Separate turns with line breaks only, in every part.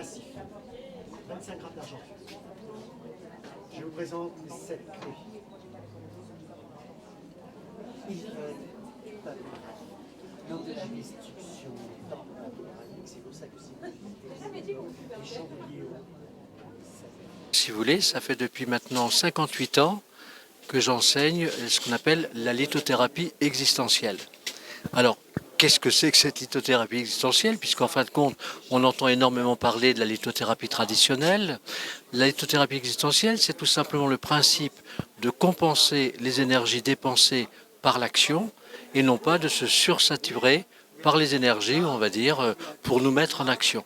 massif, 25 grammes d'argent. Je vous présente cette clé. Dans de la destruction temporelle, c'est pour ça que c'est des chandeliers.
Si vous voulez, ça fait depuis maintenant 58 ans que j'enseigne ce qu'on appelle la lithothérapie existentielle. Alors, qu'est-ce que c'est que cette lithothérapie existentielle? Puisqu'en fin de compte, on entend énormément parler de la lithothérapie traditionnelle. La lithothérapie existentielle, c'est tout simplement le principe de compenser les énergies dépensées par l'action et non pas de se sursaturer par les énergies, on va dire, pour nous mettre en action.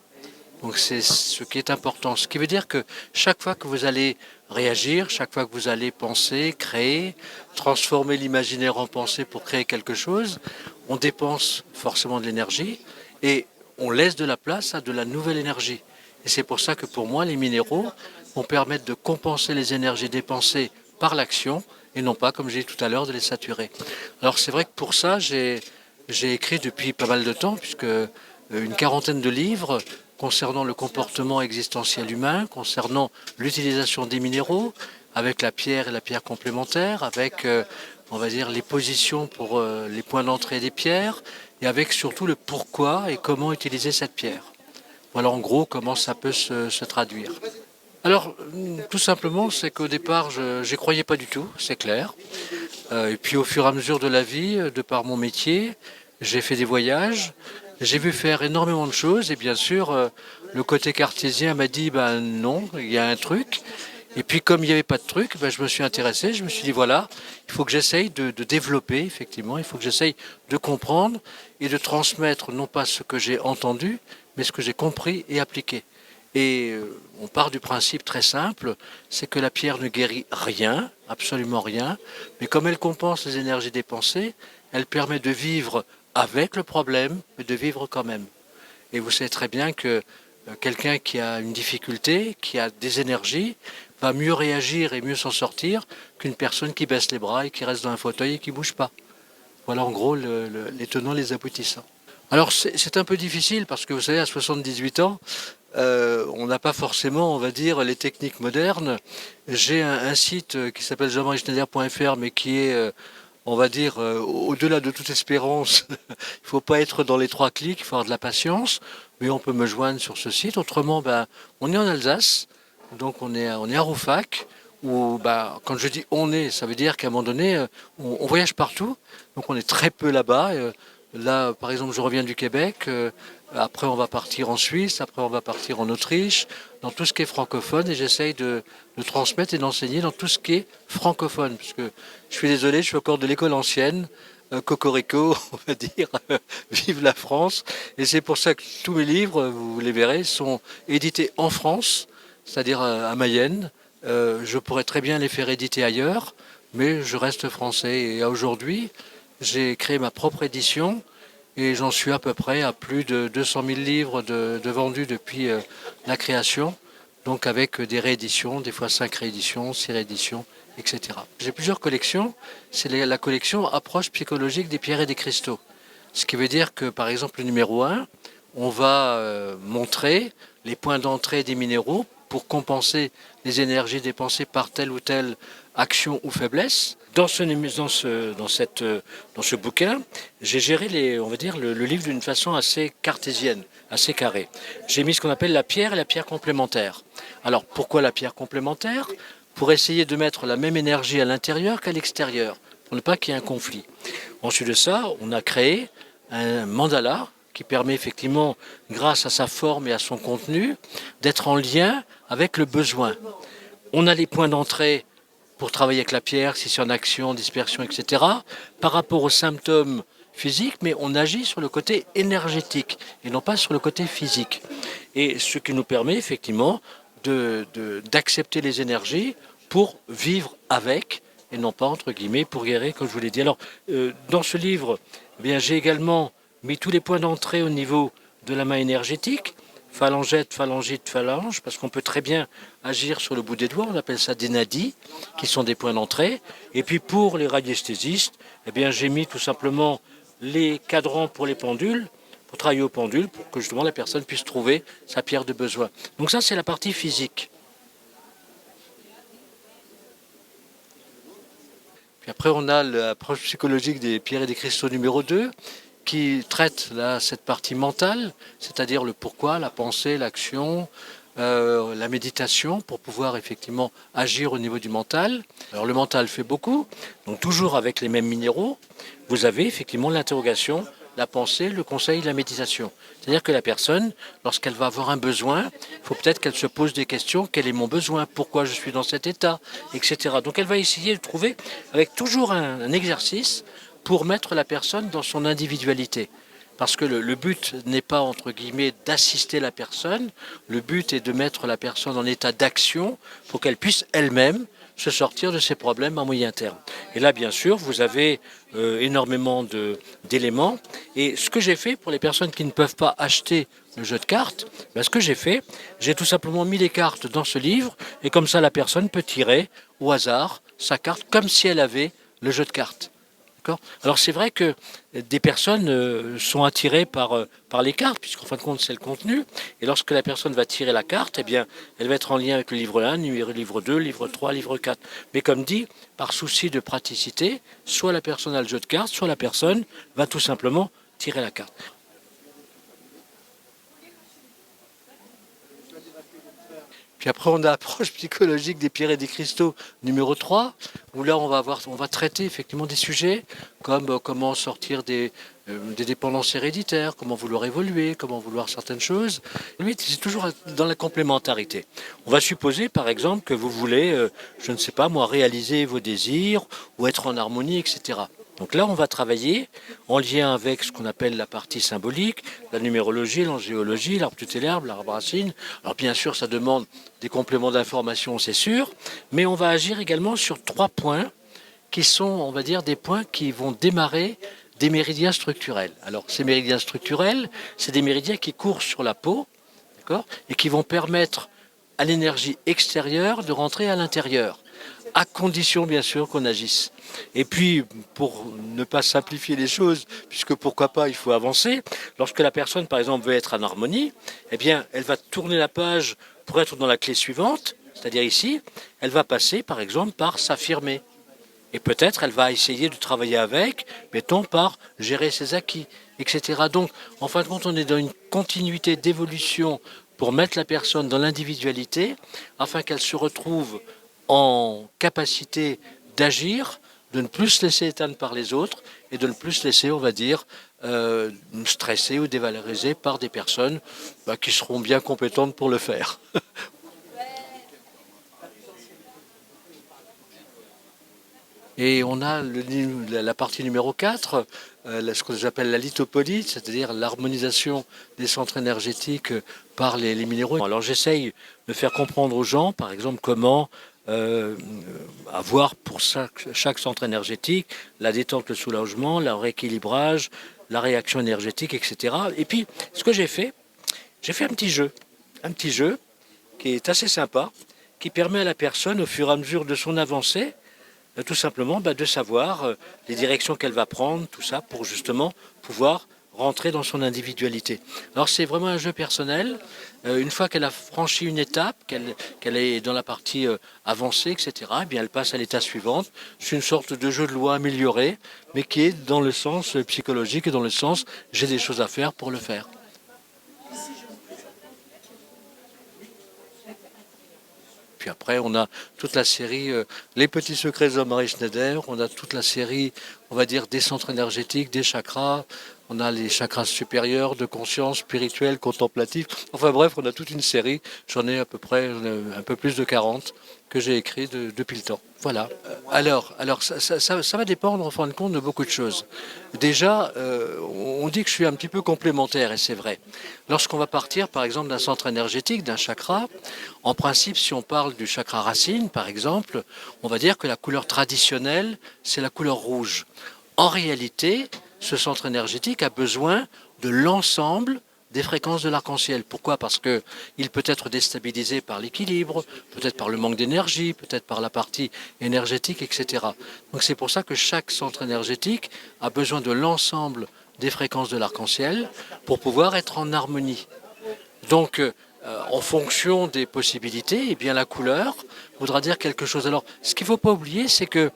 Donc c'est ce qui est important. Ce qui veut dire que chaque fois que vous allez réagir, chaque fois que vous allez penser, créer, transformer l'imaginaire en pensée pour créer quelque chose, on dépense forcément de l'énergie et on laisse de la place à de la nouvelle énergie. Et c'est pour ça que pour moi, les minéraux vont permettre de compenser les énergies dépensées par l'action et non pas, comme j'ai dit tout à l'heure, de les saturer. Alors c'est vrai que pour ça, j'ai écrit depuis pas mal de temps, puisque une quarantaine de livres concernant le comportement existentiel humain, concernant l'utilisation des minéraux, avec la pierre et la pierre complémentaire, avec, on va dire, les positions pour les points d'entrée des pierres, et avec surtout le pourquoi et comment utiliser cette pierre. Voilà en gros comment ça peut se traduire. Alors, tout simplement, c'est qu'au départ, je n'y croyais pas du tout, c'est clair. Et puis au fur et à mesure de la vie, de par mon métier, j'ai fait des voyages, j'ai vu faire énormément de choses et bien sûr, le côté cartésien m'a dit ben non, il y a un truc. Et puis comme il n'y avait pas de truc, ben, je me suis intéressé, je me suis dit voilà, il faut que j'essaye de développer effectivement, il faut que j'essaye de comprendre et de transmettre non pas ce que j'ai entendu, mais ce que j'ai compris et appliqué. Et on part du principe très simple, c'est que la pierre ne guérit rien, absolument rien, mais comme elle compense les énergies dépensées, elle permet de vivre avec le problème, mais de vivre quand même. Et vous savez très bien que quelqu'un qui a une difficulté, qui a des énergies, va mieux réagir et mieux s'en sortir qu'une personne qui baisse les bras et qui reste dans un fauteuil et qui ne bouge pas. Voilà en gros les tenants, les aboutissants. Alors c'est un peu difficile parce que vous savez, à 78 ans, on n'a pas forcément, on va dire, les techniques modernes. J'ai un site qui s'appelle jean-marie-schneider.fr, mais qui est, on va dire, au-delà de toute espérance. Il ne faut pas être dans les 3 clics, il faut avoir de la patience, mais on peut me joindre sur ce site. Autrement, ben, on est en Alsace, donc on est à Rouffach, où ben, quand je dis on est, ça veut dire qu'à un moment donné, on voyage partout, donc on est très peu là-bas. Là, par exemple, je reviens du Québec, après on va partir en Suisse, après on va partir en Autriche, dans tout ce qui est francophone, et j'essaye de transmettre et d'enseigner dans tout ce qui est francophone, parce que je suis désolé, je suis encore de l'école ancienne, cocorico, on va dire, vive la France, et c'est pour ça que tous mes livres, vous les verrez, sont édités en France, c'est-à-dire à Mayenne. Je pourrais très bien les faire éditer ailleurs, mais je reste français, et aujourd'hui, j'ai créé ma propre édition et j'en suis à peu près à plus de 200 000 livres de vendus depuis la création, donc avec des rééditions, des fois 5 rééditions, 6 rééditions, etc. J'ai plusieurs collections, c'est la collection Approche psychologique des pierres et des cristaux. Ce qui veut dire que par exemple le numéro 1, on va montrer les points d'entrée des minéraux pour compenser les énergies dépensées par telle ou telle action ou faiblesse. Dans ce bouquin, j'ai géré on va dire, le livre d'une façon assez cartésienne, assez carrée. J'ai mis ce qu'on appelle la pierre et la pierre complémentaire. Alors pourquoi la pierre complémentaire? Pour essayer de mettre la même énergie à l'intérieur qu'à l'extérieur, pour ne pas qu'il y ait un conflit. Ensuite de ça, on a créé un mandala qui permet effectivement, grâce à sa forme et à son contenu, d'être en lien avec le besoin. On a les points d'entrée pour travailler avec la pierre, si c'est en action, dispersion, etc., par rapport aux symptômes physiques, mais on agit sur le côté énergétique et non pas sur le côté physique. Et ce qui nous permet effectivement d'accepter les énergies pour vivre avec, et non pas, entre guillemets, pour guérir, comme je vous l'ai dit. Alors, dans ce livre, eh bien, j'ai également mis tous les points d'entrée au niveau de la main énergétique, phalangette, phalangite, phalange, parce qu'on peut très bien agir sur le bout des doigts, on appelle ça des nadis, qui sont des points d'entrée. Et puis pour les radiesthésistes, eh bien, j'ai mis tout simplement les cadrans pour les pendules, pour travailler au pendule, pour que justement la personne puisse trouver sa pierre de besoin. Donc ça, c'est la partie physique. Puis après, on a l'approche psychologique des pierres et des cristaux numéro 2, qui traite là, cette partie mentale, c'est-à-dire le pourquoi, la pensée, l'action, la méditation, pour pouvoir effectivement agir au niveau du mental. Alors le mental fait beaucoup, donc toujours avec les mêmes minéraux, vous avez effectivement l'interrogation, la pensée, le conseil, la méditation. C'est-à-dire que la personne, lorsqu'elle va avoir un besoin, il faut peut-être qu'elle se pose des questions, quel est mon besoin, pourquoi je suis dans cet état, etc. Donc elle va essayer de trouver, avec toujours un exercice, pour mettre la personne dans son individualité. Parce que le but n'est pas, entre guillemets, d'assister la personne, le but est de mettre la personne en état d'action pour qu'elle puisse elle-même se sortir de ses problèmes à moyen terme. Et là, bien sûr, vous avez énormément d'éléments. Et ce que j'ai fait pour les personnes qui ne peuvent pas acheter le jeu de cartes, ben, ce que j'ai fait, j'ai tout simplement mis les cartes dans ce livre, et comme ça, la personne peut tirer au hasard sa carte comme si elle avait le jeu de cartes. Alors c'est vrai que des personnes sont attirées par les cartes, puisqu'en fin de compte c'est le contenu, et lorsque la personne va tirer la carte, eh bien, elle va être en lien avec le livre 1, le livre 2, le livre 3, le livre 4. Mais comme dit, par souci de praticité, soit la personne a le jeu de cartes, soit la personne va tout simplement tirer la carte. Puis après, on a l'approche psychologique des pierres et des cristaux numéro 3, où là, on va traiter effectivement des sujets comme comment sortir des dépendances héréditaires, comment vouloir évoluer, comment vouloir certaines choses. Lui, c'est toujours dans la complémentarité. On va supposer, par exemple, que vous voulez, je ne sais pas moi, réaliser vos désirs ou être en harmonie, etc. Donc là, on va travailler en lien avec ce qu'on appelle la partie symbolique, la numérologie, l'angéologie, l'arbre tutélaire, l'arbre racine. Alors bien sûr, ça demande des compléments d'information, c'est sûr, mais on va agir également sur 3 points qui sont, on va dire, des points qui vont démarrer des méridiens structurels. Alors ces méridiens structurels, c'est des méridiens qui courent sur la peau, d'accord, et qui vont permettre à l'énergie extérieure de rentrer à l'intérieur, à condition bien sûr qu'on agisse. Et puis, pour ne pas simplifier les choses, puisque pourquoi pas, il faut avancer, lorsque la personne, par exemple, veut être en harmonie, eh bien, elle va tourner la page pour être dans la clé suivante, c'est-à-dire ici, elle va passer, par exemple, par s'affirmer. Et peut-être, elle va essayer de travailler avec, mettons, par gérer ses acquis, etc. Donc, en fin de compte, on est dans une continuité d'évolution pour mettre la personne dans l'individualité, afin qu'elle se retrouve en capacité d'agir, de ne plus se laisser éteindre par les autres et de ne plus se laisser, on va dire, stresser ou dévaloriser par des personnes qui seront bien compétentes pour le faire. Et on a la partie numéro 4, ce que j'appelle la lithopolie, c'est-à-dire l'harmonisation des centres énergétiques par les minéraux. Alors j'essaye de faire comprendre aux gens, par exemple, comment avoir pour chaque centre énergétique la détente, le soulagement, le rééquilibrage, la réaction énergétique, etc. Et puis, ce que j'ai fait un petit jeu qui est assez sympa, qui permet à la personne, au fur et à mesure de son avancée, tout simplement de savoir les directions qu'elle va prendre, tout ça, pour justement pouvoir rentrer dans son individualité. Alors c'est vraiment un jeu personnel. Une fois qu'elle a franchi une étape, qu'elle est dans la partie avancée, etc., eh bien elle passe à l'étape suivante. C'est une sorte de jeu de loi amélioré, mais qui est dans le sens psychologique et dans le sens j'ai des choses à faire pour le faire. Puis après, on a toute la série Les petits secrets de Marie Schneider. On a toute la série, on va dire, des centres énergétiques, des chakras. On a les chakras supérieurs, de conscience, spirituels, contemplatifs. Enfin bref, on a toute une série. J'en ai à peu près un peu plus de 40 que j'ai écrit depuis le temps. Voilà. Alors ça va dépendre en fin de compte de beaucoup de choses. Déjà, on dit que je suis un petit peu complémentaire, et c'est vrai. Lorsqu'on va partir, par exemple, d'un centre énergétique, d'un chakra, en principe, si on parle du chakra racine, par exemple, on va dire que la couleur traditionnelle, c'est la couleur rouge. En réalité, ce centre énergétique a besoin de l'ensemble des fréquences de l'arc-en-ciel. Pourquoi? Parce qu'il peut être déstabilisé par l'équilibre, peut-être par le manque d'énergie, peut-être par la partie énergétique, etc. Donc c'est pour ça que chaque centre énergétique a besoin de l'ensemble des fréquences de l'arc-en-ciel pour pouvoir être en harmonie. Donc, en fonction des possibilités, eh bien, la couleur voudra dire quelque chose. Alors, ce qu'il ne faut pas oublier, c'est que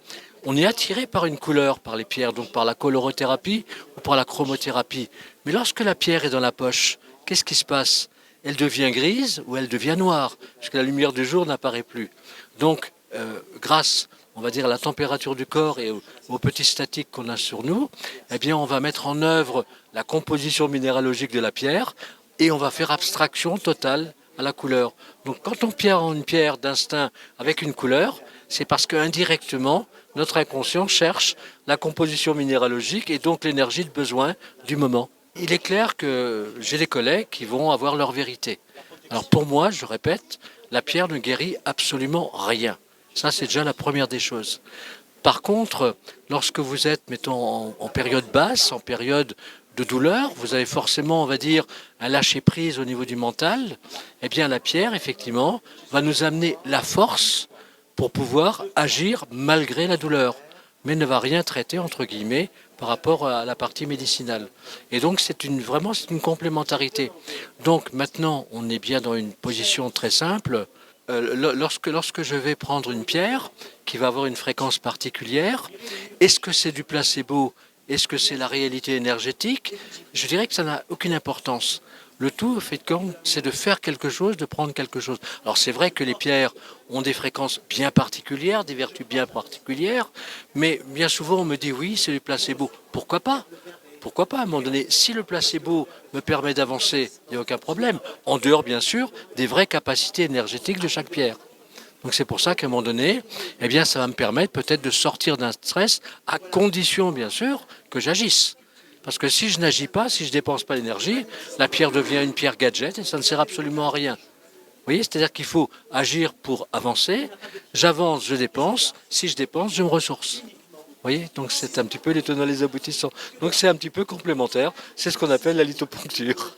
on est attiré par une couleur, par les pierres, donc par la colorothérapie ou par la chromothérapie. Mais lorsque la pierre est dans la poche, qu'est-ce qui se passe? Elle devient grise ou elle devient noire, puisque la lumière du jour n'apparaît plus. Donc, grâce, on va dire, à la température du corps et aux petits statiques qu'on a sur nous, eh bien, on va mettre en œuvre la composition minéralogique de la pierre et on va faire abstraction totale à la couleur. Donc, quand on pierre une pierre d'instinct avec une couleur, c'est parce qu'indirectement, notre inconscient cherche la composition minéralogique et donc l'énergie de besoin du moment. Il est clair que j'ai des collègues qui vont avoir leur vérité. Alors pour moi, je répète, la pierre ne guérit absolument rien. Ça, c'est déjà la première des choses. Par contre, lorsque vous êtes, mettons, en période basse, en période de douleur, vous avez forcément, on va dire, un lâcher-prise au niveau du mental, eh bien la pierre, effectivement, va nous amener la force pour pouvoir agir malgré la douleur, mais ne va rien traiter, entre guillemets, par rapport à la partie médicinale. Et donc vraiment c'est une complémentarité. Donc maintenant on est bien dans une position très simple. Lorsque je vais prendre une pierre qui va avoir une fréquence particulière, est-ce que c'est du placebo? Est-ce que c'est la réalité énergétique? Je dirais que ça n'a aucune importance. Le tout, au fait, c'est de faire quelque chose, de prendre quelque chose. Alors c'est vrai que les pierres ont des fréquences bien particulières, des vertus bien particulières, mais bien souvent on me dit oui, c'est du placebo. Pourquoi pas? Pourquoi pas à un moment donné? Si le placebo me permet d'avancer, il n'y a aucun problème. En dehors, bien sûr, des vraies capacités énergétiques de chaque pierre. Donc c'est pour ça qu'à un moment donné, eh bien, ça va me permettre peut-être de sortir d'un stress, à condition, bien sûr, que j'agisse. Parce que si je n'agis pas, si je ne dépense pas l'énergie, la pierre devient une pierre gadget et ça ne sert absolument à rien. Vous voyez, c'est-à-dire qu'il faut agir pour avancer. J'avance, je dépense. Si je dépense, je me ressource. Vous voyez, donc c'est un petit peu les tenants et les aboutissants. Donc c'est un petit peu complémentaire. C'est ce qu'on appelle la lithoponcture.